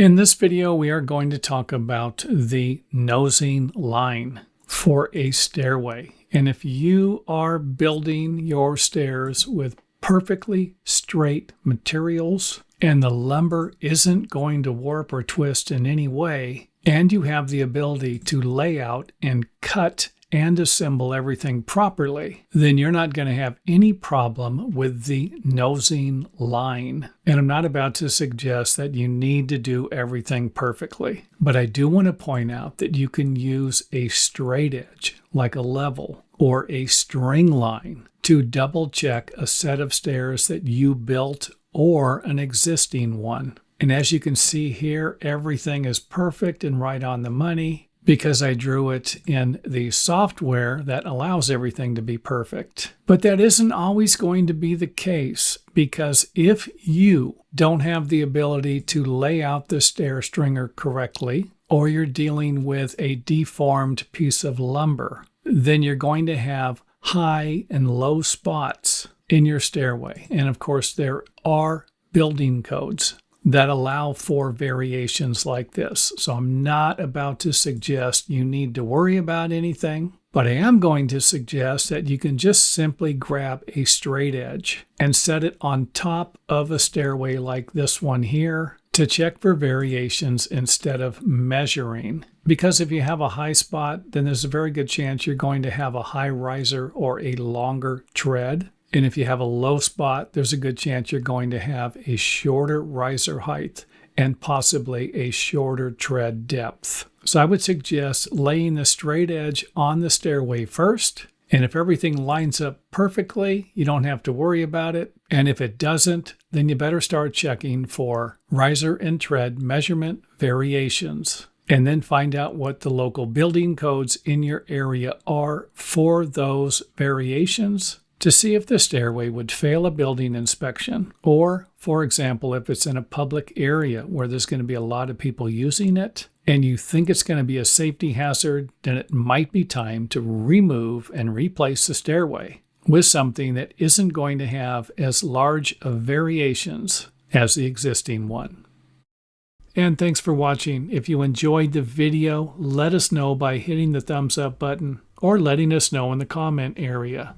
In this video, we are going to talk about the nosing line for a stairway. And if you are building your stairs with perfectly straight materials and the lumber isn't going to warp or twist in any way, and you have the ability to lay out and cut and assemble everything properly, then you're not going to have any problem with the nosing line. And I'm not about to suggest that you need to do everything perfectly, but I do want to point out that you can use a straight edge, like a level, or a string line to double check a set of stairs that you built or an existing one. And as you can see here, everything is perfect and right on the money, because I drew it in the software that allows everything to be perfect. But that isn't always going to be the case, because if you don't have the ability to lay out the stair stringer correctly, or you're dealing with a deformed piece of lumber, then you're going to have high and low spots in your stairway. And of course, there are building codes that allow for variations like this. So I'm not about to suggest you need to worry about anything, but I am going to suggest that you can just simply grab a straight edge and set it on top of a stairway like this one here to check for variations instead of measuring. Because if you have a high spot, then there's a very good chance you're going to have a high riser or a longer tread. And if you have a low spot, there's a good chance you're going to have a shorter riser height and possibly a shorter tread depth. So I would suggest laying the straight edge on the stairway first. And if everything lines up perfectly, you don't have to worry about it. And if it doesn't, then you better start checking for riser and tread measurement variations. And then find out what the local building codes in your area are for those variations, to see if the stairway would fail a building inspection, or, for example, if it's in a public area where there's going to be a lot of people using it, and you think it's going to be a safety hazard, then it might be time to remove and replace the stairway with something that isn't going to have as large of variations as the existing one. And thanks for watching. If you enjoyed the video, let us know by hitting the thumbs up button or letting us know in the comment area.